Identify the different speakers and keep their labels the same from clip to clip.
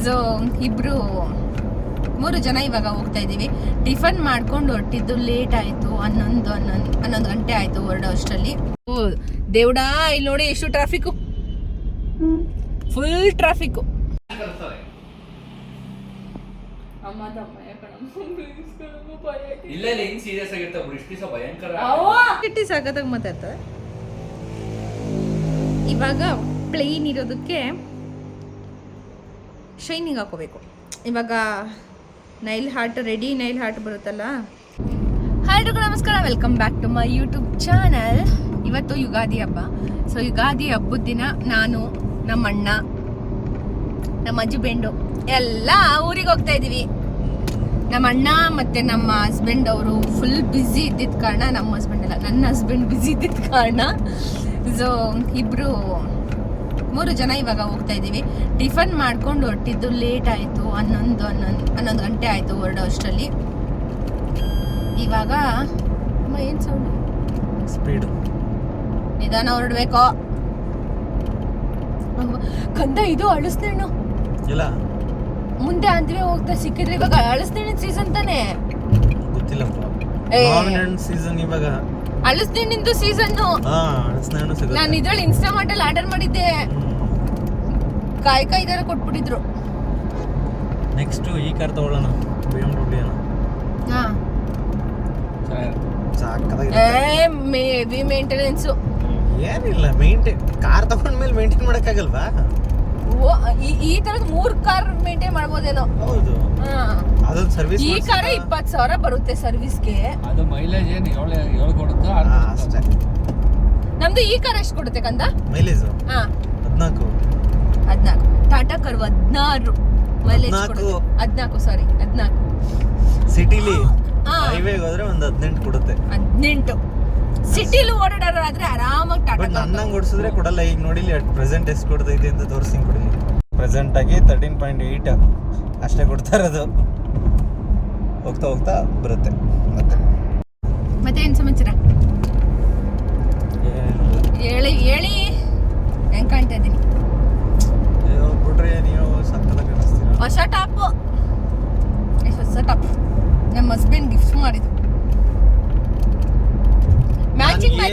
Speaker 1: So ಇಬ್ರು 3 ಜನ ಇವಾಗ ಹೋಗ್ತಾ ಇದೀವಿ. ಟಿಫನ್ ಮಾಡ್ಕೊಂಡು ಹೊರಟಿದ್ದು ಲೇಟ್ ಆಯ್ತು. 11 ಗಂಟೆ ಆಯ್ತು ಹೊರಡೋ ಅಷ್ಟರಲ್ಲಿ. ಓ ದೇವ್ಡಾ, ಇಲ್ಲಿ ನೋಡಿ ಎಷ್ಟು ಟ್ರಾಫಿಕ್, ಫುಲ್ ಟ್ರಾಫಿಕ್. ಸಾಕತ್ತಾಗ ಮಾತಾಡ್ತಾರೆ. ಇವಾಗ ಪ್ಲೇನ್ ಇರೋದಕ್ಕೆ ಶೈನಿಂಗ್ ಹಾಕೋಬೇಕು. ಇವಾಗ nail art ready, nail art ಬರುತ್ತಲ್ಲ. ಹಾಯ್ ನಮಸ್ಕಾರ, welcome back to my YouTube channel. ಇವತ್ತು ಯುಗಾದಿ ಹಬ್ಬ. ಸೊ ಯುಗಾದಿ ಹಬ್ಬದ ದಿನ ನಾನು, ನಮ್ಮ ಅಣ್ಣ, ನಮ್ಮ ಹಸ್ಬೆಂಡು ಎಲ್ಲ ಊರಿಗೆ ಹೋಗ್ತಾ ಇದ್ದೀವಿ. ನಮ್ಮ ಅಣ್ಣ ಮತ್ತು ನಮ್ಮ ಹಸ್ಬೆಂಡ್ ಅವರು ಫುಲ್ ಬ್ಯುಸಿ ಇದ್ದಿದ್ದ ಕಾರಣ, ನಮ್ಮ ಹಸ್ಬೆಂಡ್ ಅಲ್ಲ ನನ್ನ ಹಸ್ಬೆಂಡ್ ಬ್ಯುಸಿ ಇದ್ದಿದ್ದ ಕಾರಣ ಸೊ ಇಬ್ಬರು 3 ಜನ ಇವಾಗ ಹೋಗ್ತಾ ಇದ್ದೀವಿ. ಟಿಫನ್ ಮಾಡ್ಕೊಂಡು ಹೊರಟಿದ್ದು ಲೇಟ್ ಆಯಿತು. 11 ಗಂಟೆ ಆಯಿತು ಹೊರಡೋ ಅಷ್ಟರಲ್ಲಿ. ಇವಾಗ ಏನು ಸೌಂಡ್?
Speaker 2: ಸ್ಪೀಡ್
Speaker 1: ನಿಧಾನ ಹೊರಡ್ಬೇಕು ಕಂದ. ಇದು ಅಳಸ್ನೇಣ್ಣು
Speaker 2: ಇಲ್ಲ,
Speaker 1: ಮುಂದೆ ಅಂದ್ರೆ ಹೋಗ್ತಾ ಸಿಕ್ಕಿದ್ರೆ. ಇವಾಗ ಅಳಸ್ನೇಣ್ಣಿನ ಸೀಸನ್ ತಾನೆ?
Speaker 2: ಗೊತ್ತಿಲ್ಲ. ಸೀಸನ್ ಇವಾಗ
Speaker 1: ಅಳಸ್ನೇಣ್ಣಿಂದು ಸೀಸನ್. ನಾನು ಇದ್ರಲ್ಲಿ ಇನ್ಸ್ಟಾಮಾರ್ಟ್ ಅಲ್ಲಿ ಆರ್ಡರ್ ಮಾಡಿದ್ದೆ. ಕಾಯಿ ತರ ಕೊಟ್ಬಿಟ್ಟಿದ್ರು.
Speaker 2: ನೆಕ್ಸ್ಟ್ ಈ ಕಾರ್ ತಗೊಳ್ಳೋಣ, BMW.
Speaker 1: ಹಾ, ಹೆವಿ ಮೇಂಟೆನೆನ್ಸ್.
Speaker 2: ಏನಿಲ್ಲ, ಕಾರ್ ತಗೊಂಡ್ಮೇಲೆ ಮೇಂಟೈನ್ ಮಾಡಕ್ಕಾಗಲ್ವಾ?
Speaker 1: ಈ ತರದ 3 ಕಾರ್ ಮೇಂಟೈನ್ ಮಾಡ್ಬೋದೇನೋ.
Speaker 2: ಹೌದು, ಅದೊಂದು ಸರ್ವಿಸ್.
Speaker 1: ಈ ಕಾರ್ 20,000 ಬರುತ್ತೆ ಸರ್ವಿಸ್ಗೆ.
Speaker 3: ಅದು ಮೈಲೇಜ್ ಏನು 7 ಕೊಡುತ್ತಾ
Speaker 2: ಅಷ್ಟೇ.
Speaker 1: ನಮ್ದು ಈ ಕಾರ್ ಎಷ್ಟು ಕೊಡುತ್ತೆ ಕಂದ
Speaker 2: ಮೈಲೇಜ್?
Speaker 1: 14. ಟಾಟಾ ಕರ್ವ್ 16 ಮೈಲೇಜ್ ಕೊಡುತ್ತೆ. 14
Speaker 2: ಸಿಟಿಲಿ ಹೈವೇಗೆ ಹೋದ್ರೆ ಒಂದು 18 ಕೊಡುತ್ತೆ.
Speaker 1: 18 ಸಿಟಿಲಿ ಓಡಾಡೋರಾದ್ರೆ ಆರಾಮಾಗಿ ಟಾಟಾ.
Speaker 2: ಬಟ್ ನನ್ನಂಗೆ ಓಡಿಸಿದ್ರೆ ಕೊಡಲ್ಲ. ಈಗ ನೋಡಿಲಿ ಪ್ರೆಸೆಂಟ್ ಎಷ್ಟು ಕೊಡ್ತೈತೆ ಅಂತ ತೋರಿಸ್ತೀನಿ ಕೊಡಿ. ಪ್ರೆಸೆಂಟ್ ಆಗಿ 13.8 ಅಷ್ಟೇ ಕೊಡ್ತಾ ಇರೋದು. ಹೋಗ್ತಾ ಹೋಗ್ತಾ ಬರುತ್ತೆ.
Speaker 1: ಮತ್ತೆ ಏನು ಸಮಾಚಾರ? ಹೇಳಿ ಹೆಂಗ್ ಕಾಣ್ತಾ ಇದ್ದೀನಿ?
Speaker 2: ಬಿಡ್ರಿ, ನೀವು ಸಕ್ಕತ್ತಾಗಿ ಕಾಣಿಸ್ತೀರ.
Speaker 1: ಹೊಸ ಟಾಪ್ ನಮ್ಮ ಹಸ್ಬೆಂಡ್ ಗಿಫ್ಟ್ ಮಾಡಿದ್ದು. ಮ್ಯಾಚಿಂಗ್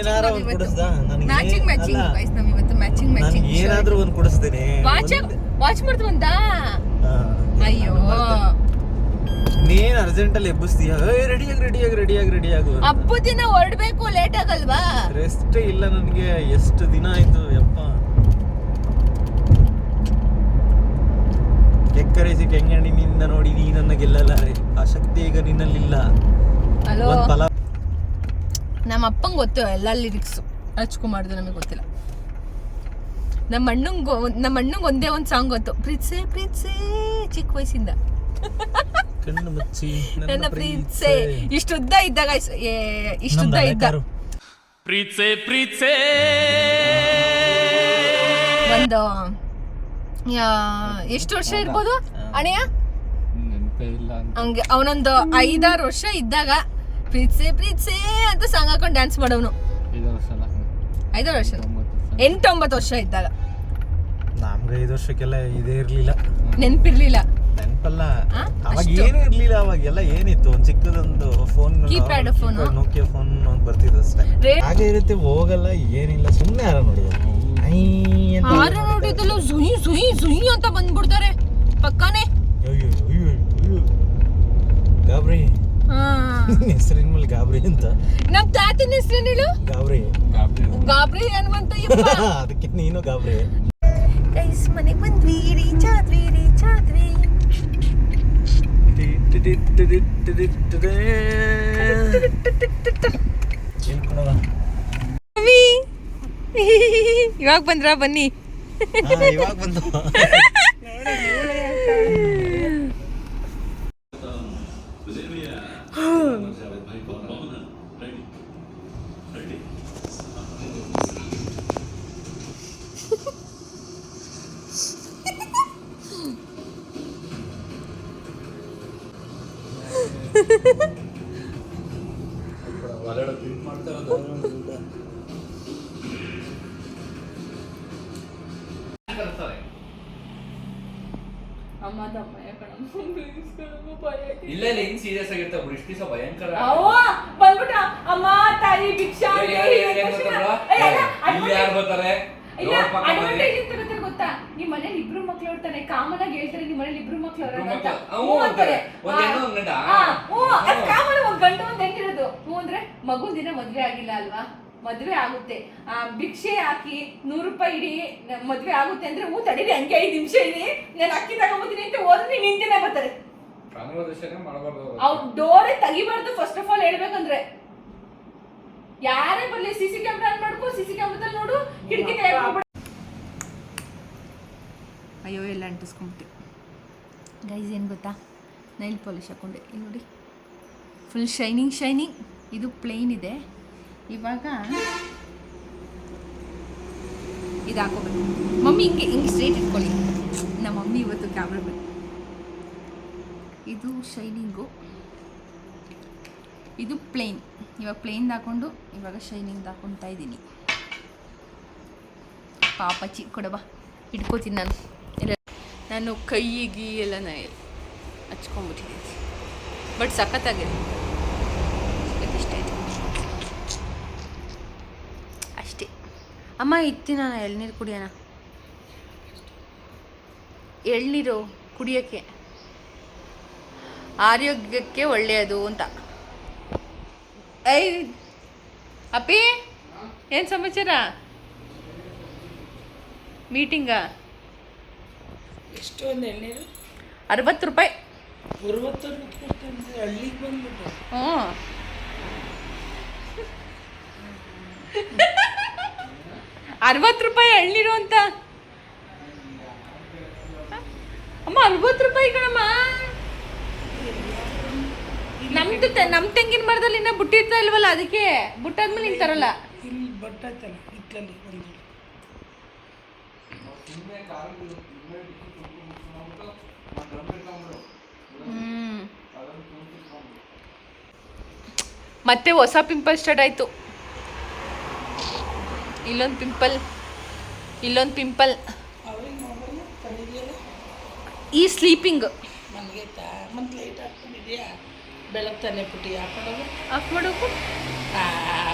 Speaker 2: ಏನಾದ್ರೂ ಒಂದು ಕೊಡಿಸ್ತೀನಿ.
Speaker 1: ವಾಚ್ ಮಾಡ್ತು ಬಂದ. ಅಯ್ಯೋ,
Speaker 2: ನೀನ್ ಅರ್ಜೆಂಟ್ ಅಲ್ಲಿ ಎಬ್ಬಿಸ್ತೀಯ. ರೆಡಿಯಾಗು.
Speaker 1: ಹಬ್ಬದ ದಿನ ಹೊರಡ್ಬೇಕು, ಲೇಟ್ ಆಗಲ್ವಾ?
Speaker 2: ರೆಸ್ಟ್ ಇಲ್ಲ ನನ್ಗೆ. ಎಷ್ಟು ದಿನ ಆಯ್ತು ಯಪ್ಪ. ಕೆಕ್ಕರಿಸಿ ಕೆಂಗಣ್ಣಿನಿಂದ ನೋಡಿ ನೀ ನನ್ನ ಗೆಲ್ಲಲಾರೆ. ಆ ಶಕ್ತಿ ಈಗ ನಿನ್ನಲ್ಲಿಲ್ಲ.
Speaker 1: ಹಲೋ, ನಮ್ಮ ಅಪ್ಪಂಗೆ ಗೊತ್ತು ಎಲ್ಲ ಲಿರಿಕ್ಸ್. ರಾಜ್ಕುಮಾರ್ದು ನಮಗೆ ಗೊತ್ತಿಲ್ಲ. ನಮ್ಮ ಅಣ್ಣಂಗೆ ಒಂದೇ ಒಂದು ಸಾಂಗ್ ಗೊತ್ತು, ಪ್ರೀತ್ಸೆ ಪ್ರೀತ್ಸೆ, ಚಿಕ್ಕ ವಯಸ್ಸಿಂದ.
Speaker 2: ಕಣ್ಣು ಮುಚ್ಚಿ
Speaker 1: ನನ್ನ ಪ್ರೀತ್ಸೆ. ಇಷ್ಟುದ್ದ ಇದ್ದಾಗ ಪ್ರೀತ್ಸೆ ಒಂದು ಎಷ್ಟು ವರ್ಷ ಇರ್ಬೋದು ಅಣ್ಣಯ್ಯ? ಹಂಗೆ ಅವನೊಂದು 5-6 ವರ್ಷ ಇದ್ದಾಗ ಪ್ರೀತ್ಸೆ ಅಂತ ಸಾಂಗ್ ಹಾಕೊಂಡು ಡ್ಯಾನ್ಸ್ ಮಾಡೋನು. 5 ವರ್ಷ 8-9 ವರ್ಷ ಇದ್ದಾಗ.
Speaker 2: ನಮ್ಗೆ 5 ವರ್ಷಕ್ಕೆಲ್ಲ ಇದೇ ಇರ್ಲಿಲ್ಲ,
Speaker 1: ನೆನಪಿರ್ಲಿಲ್ಲ.
Speaker 2: ನೆನಪಲ್ಲ. ಅವಾಗ ಏನು ಇರ್ಲಿಲ್ಲ. ಅವಾಗೆಲ್ಲ ಏನಿತ್ತು, ಒಂದು ಚಿಕ್ಕದೊಂದು phone,
Speaker 1: keypad phone,
Speaker 2: Nokia phone ಬರ್ತಿದ್ದು ಅಷ್ಟೇ. ಹಾಗೆ ಇರುತ್ತೆ, ಹೋಗಲ್ಲ, ಏನಿಲ್ಲ. ಸುಮ್ಮನೆ ಯಾರ
Speaker 1: ನೋಡಿದಲ್ಲ, ಸುಯಿ ಅಂತ ಬಂದ್ಬಿಡ್ತಾರೆ ಪಕ್ಕನೆ.
Speaker 2: ಗಾಬ್ರಿ ಹೆಸರಿನ ಮೇಲೆ ಗಾಬ್ರಿ ಅಂತ.
Speaker 1: ನಮ್ ತಾತನ ಹೆಸರೇನು ಹೇಳು? ಗಾಬ್ರಿ ಹನುಮಂತ.
Speaker 2: ಅದಕ್ಕೆ ನೀನು ಗಾಬ್ರಿ.
Speaker 1: ಗೈಸ್, ಮನೆಗೆ ಬಂದ್ವಿ, ರೀಚ್ ಆದ್ವಿ. ಇವಾಗ ಬಂದ್ರ? ಬನ್ನಿ.
Speaker 2: ಇವಾಗ ಬಂದು
Speaker 1: ಅಮ್ಮ ತಮ್ಮಯ್ಯ ಕಣಮ್ಮ please ಕಣಮ್ಮ, ಭಯ ಆಯ್ತು.
Speaker 3: ಇಲ್ಲ ಇಲ್ಲ ಹಿಂಗ್ ಸೀರಿಯಸ್ ಆಗಿರ್ತಾವ ಬಿಡು, ಇಷ್ಟು ದಿವಸ ಭಯಂಕರ
Speaker 1: ಅವ್ವ ಬಂದ್ಬಿಟ್ಟ ಅಮ್ಮ ತಾಯಿ ಭಿಕ್ಷಾ
Speaker 3: ಇಲ್ಲಿ ಯಾರು ಬರ್ತಾರೆ
Speaker 1: ಗೊತ್ತಾ, ನಿಮ್ ಮನೇಲಿ ಇಬ್ರು ಮಕ್ಳು ಇರ್ತಾರೆ, ಕಾಮನ್ ಆಗಿ ಹೇಳ್ತಾರೆ ನಿಮ್ ಮನೇಲಿ ಇಬ್ರು ಮಕ್ಳು ಕಾಮನ್ ಒಂದ್ ಗಂಟು ಒಂದ್ ಹೆಂಗಿರೋದು. ಹ್ಞೂ ಅಂದ್ರೆ ಮಗು ದಿನ ಮದ್ವೆ ಆಗಿಲ್ಲ ಅಲ್ವಾ, ಮದ್ವೆ ಆಗುತ್ತೆ, ಭಿಕ್ಷೆ ಹಾಕಿ 100 ರೂಪಾಯಿ ಇಡಿ ಮದ್ವೆ ಆಗುತ್ತೆ ಅಂದ್ರೆ ಹ್ಞೂ ತಡೀರಿ ಹಂಗೆ 5 ನಿಮಿಷ ಇಡಿ ನಾನು ಅಕ್ಕಿ ತಗೊಂಬತ್ತೀನಿ ಅಂತ ಹೋದ್ರೆ ನೀನ್ ನಿಂತಿನೇ ಬರ್ತಾರೆ. ಅವ್ರು ಡೋರೇ ತೆಗಿಬಾರ್ದು ಫಸ್ಟ್ ಆಫ್ ಆಲ್ ಹೇಳ್ಬೇಕಂದ್ರೆ. ಯಾರೇ ಬರ್ಲಿ ಸಿಸಿ ಕ್ಯಾಮ್ರಾ ಮಾಡ್ಕೊ, ಸಿಸಿ ಕ್ಯಾಮ್ರಾದಲ್ಲಿ ನೋಡು, ಕಿಟಕಿ ತೆಗೆದ್ಬಿಡು. ಅಯ್ಯೋ ಎಲ್ಲ ಅಂಟಿಸ್ಕೊಂಬಿಟ್ಟು ಗೈಸ್, ಏನು ಗೊತ್ತಾ, ನೈಲ್ ಪಾಲಿಶ್ ಹಾಕೊಂಡೆ, ಇಲ್ಲಿ ನೋಡಿ ಫುಲ್ ಶೈನಿಂಗ್ ಶೈನಿಂಗ್. ಇದು ಪ್ಲೇನ್ ಇದೆ, ಇವಾಗ ಇದು ಹಾಕೋಬೇಕು. ಮಮ್ಮಿ ಹಿಂಗೆ ಸ್ಟ್ರೇಟ್ ಇಟ್ಕೊಳ್ಳಿ, ನಮ್ಮ ಮಮ್ಮಿ ಇವತ್ತು ಕ್ಯಾಮ್ರಾ ಬೇಕು. ಇದು ಶೈನಿಂಗು, ಇದು ಪ್ಲೇನ್. ಇವಾಗ ಪ್ಲೇನ್ ಹಾಕೊಂಡು ಇವಾಗ ಶೈನಿಂಗ್ ಹಾಕೊತಾ ಇದ್ದೀನಿ. ಪಾಪಚ್ಚಿ ಕೊಡಬಾ, ಇಟ್ಕೋತೀನಿ ನಾನು. ಇಲ್ಲ ನಾನು ಕೈಗೆ ಎಲ್ಲ ಹಚ್ಕೊಂಡ್ಬಿಟ್ಟಿದ್ದೀನಿ, ಬಟ್ ಸಖತ್ತಾಗಿದೆ. ಇಷ್ಟೇ ಅಷ್ಟೇ. ಅಮ್ಮ ಇತ್ತೀನಿ ನಾನು ಎಳ್ನೀರು ಕುಡಿಯೋಣ, ಎಳ್ನೀರು ಕುಡಿಯೋಕ್ಕೆ ಆರೋಗ್ಯಕ್ಕೆ ಒಳ್ಳೆಯದು ಅಂತ. ಐ ಅಪ್ಪಿ, ಏನು ಸಮಾಚಾರ? ಮೀಟಿಂಗಾ?
Speaker 4: ಎಷ್ಟೊಂದು ಎಳ್ನೀರು?
Speaker 1: 60 ರೂಪಾಯಿ.
Speaker 4: 60 ಹಳ್ಳಿಗೆ ಬಂದ್ಬಿಟ್ಟು.
Speaker 1: ಹ್ಞೂ, ₹60 ಎಳ್ನೀರು ಅಂತ. ಅಮ್ಮ 60 ರೂಪಾಯಿ ಕಣಮ್ಮ. ನಮ್ಮ ತೆಂಗಿನ ಮರದಲ್ಲಿ ಇನ್ನೂ ಬುಟ್ಟಿರ್ತಾ ಇಲ್ವಲ್ಲ, ಅದಕ್ಕೆ ಬುಟ್ಟಾದ್ಮೇಲೆ ನೀನು ತರಲ್ಲ.
Speaker 4: ಇಲ್ಲಿ ಬಟ್ಟೈತಲ್ಲ ಇಟ್ಲಲ್ಲಿ ಒಂದು. ಮತ್ತೆ ಹೊಸ ಪಿಂಪಲ್ ಸ್ಟಾರ್ಟ್ ಆಯಿತು. ಇಲ್ಲೊಂದು ಪಿಂಪಲ್, ಇಲ್ಲೊಂದು ಪಿಂಪಲ್. ಈ ಸ್ಲೀಪಿಂಗ್ ಮನ್ಗೈತಾ? ಮತ್ತೆ ಲೈಟ್ ಹಾಕ್ಕೊಂಡಿದ್ಯಾ? ಬೆಳಗ್ಗೆ ತಾನೆ ಪುಟ್ಟಿ ಹಾಕೊಂಡೋಗು.
Speaker 1: ಆಫ್ ಮಾಡೋಕು,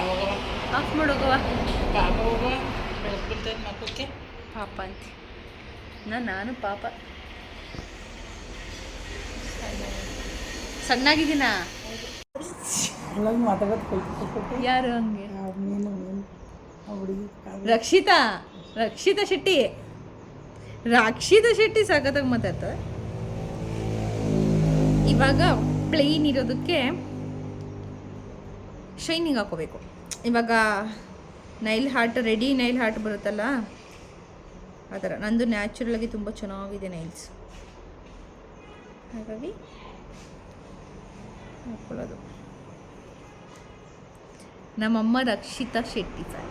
Speaker 4: ಹೋಗವ
Speaker 1: ಆಫ್ ಮಾಡೋಗವ.
Speaker 4: ಪಾಪ ಹೋಗುವ, ಬೆಳಗ್ಗೆ ಬಿಡ್ತೈತೆ ಮಕ್ಕಕ್ಕೆ.
Speaker 1: ಪಾಪ ಅಂತ ನಾನು ಪಾಪ ಸಣ್ಣಾಗಿದ್ದೀನಾ?
Speaker 4: ಒಳಗೆ ಮಾತಾಡೋದು ಕಲ್ತ್ಕೊಟ್ಟು.
Speaker 1: ಯಾರು ಹಂಗೆ?
Speaker 4: ಮೀನು ಹುಡುಗಿ
Speaker 1: ರಕ್ಷಿತಾ ಶೆಟ್ಟಿ. ರಕ್ಷಿತಾ ಶೆಟ್ಟಿ ಸಖತ್ತಾಗಿ ಮಾತಾಡ್ತಾರೆ. ಇವಾಗ ಪ್ಲೇನ್ ಇರೋದಕ್ಕೆ ಶೈನಿಂಗ್ ಹಾಕೋಬೇಕು. ಇವಾಗ nail art, ready nail art ಬರುತ್ತಲ್ಲ ಆ ಥರ. ನಂದು ನ್ಯಾಚುರಲಾಗಿ ತುಂಬ ಚೆನ್ನಾಗಿದೆ ನೈಲ್ಸ್, ಹಾಗಾಗಿ ಹಾಕ್ಕೊಳ್ಳೋದು. ನಮ್ಮಮ್ಮ ರಕ್ಷಿತಾ ಶೆಟ್ಟಿ ಸರ್.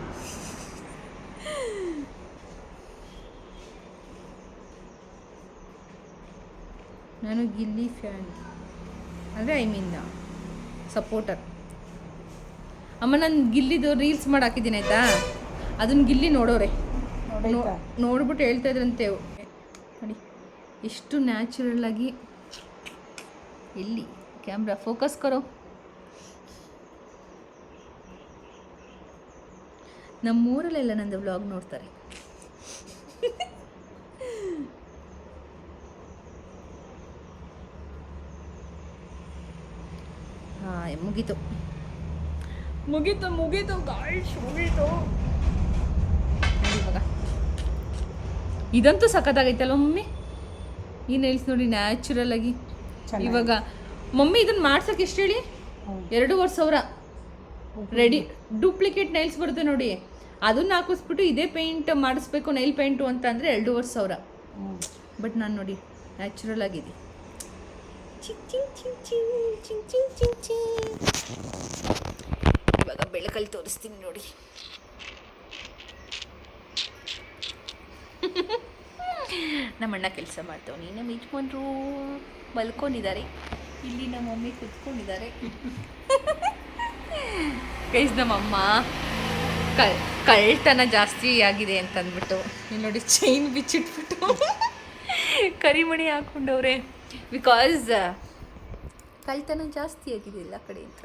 Speaker 1: ನಾನು ಗಿಲ್ಲಿ ಫ್ಯಾನ್, ಅಂದರೆ ಸಪೋರ್ಟರ್. ಅಮ್ಮ ನಾನು ಗಿಲ್ಲಿದು ರೀಲ್ಸ್ ಮಾಡಿ ಹಾಕಿದ್ದೀನಿ ಆಯಿತಾ, ಅದನ್ನು ಗಿಲ್ಲಿ ನೋಡೋರೆ ನೋಡ್ಬಿಟ್ಟು ಹೇಳ್ತಾ ಇದ್ರಂತೆ ನೋಡಿ ಎಷ್ಟು ನ್ಯಾಚುರಲ್ ಆಗಿ. ಎಲ್ಲಿ ಕ್ಯಾಮ್ರಾ ಫೋಕಸ್ ಕರೋ. ನಮ್ಮೂರಲ್ಲೆಲ್ಲ ನಂದು ವ್ಲಾಗ್ ನೋಡ್ತಾರೆ. ಹಾಂ, ಮುಗೀತು ಗಾಯ್ಸ್, ಮುಗೀತು. ಇವಾಗ ಇದಂತೂ ಸಖತ್ತಾಗೈತಲ್ಲ ಮಮ್ಮಿ, ಈ ನೈಲ್ಸ್ ನೋಡಿ ನ್ಯಾಚುರಲ್ ಆಗಿ. ಇವಾಗ ಮಮ್ಮಿ ಇದನ್ನ ಮಾಡ್ಸಕ್ಕೆ ಎಷ್ಟು ಹೇಳಿ? 2,500. ರೆಡಿ ಡೂಪ್ಲಿಕೇಟ್ ನೈಲ್ಸ್ ಬರುತ್ತೆ ನೋಡಿ, ಅದನ್ನ ಹಾಕಿಸ್ಬಿಟ್ಟು ಇದೇ ಪೇಂಟ್ ಮಾಡಿಸ್ಬೇಕು ನೈಲ್ ಪೇಂಟು ಅಂತ ಅಂದರೆ 2,500. ಬಟ್ ನಾನು ನೋಡಿ ನ್ಯಾಚುರಲ್ ಆಗಿದೆ. ಇವಾಗ ಬೆಳಕಲ್ಲಿ ತೋರಿಸ್ತೀನಿ ನೋಡಿ. ನಮ್ಮಣ್ಣ ಕೆಲಸ ಮಾಡ್ತವನಿ, ನಮ್ಮ ಯಜಮಾನ್ರು ಮಲ್ಕೊಂಡಿದ್ದಾರೆ, ಇಲ್ಲಿ ನಮ್ಮ ಮಮ್ಮಿ ಕುತ್ಕೊಂಡಿದ್ದಾರೆ. ಗೈಸ್, ನಮ್ಮಮ್ಮ ಕಳ್ತನ ಜಾಸ್ತಿ ಆಗಿದೆ ಅಂತಂದ್ಬಿಟ್ಟು ಇಲ್ಲಿ ನೋಡಿ ಚೈನ್ ಬಿಚ್ಚಿಟ್ಬಿಟ್ಟು ಕರಿಮಣಿ ಹಾಕೊಂಡವ್ರೆ ಬಿಕಾಸ್ ಕಳ್ತನ ಜಾಸ್ತಿ ಆಗಿದೆ ಎಲ್ಲ ಕಡೆ ಅಂತ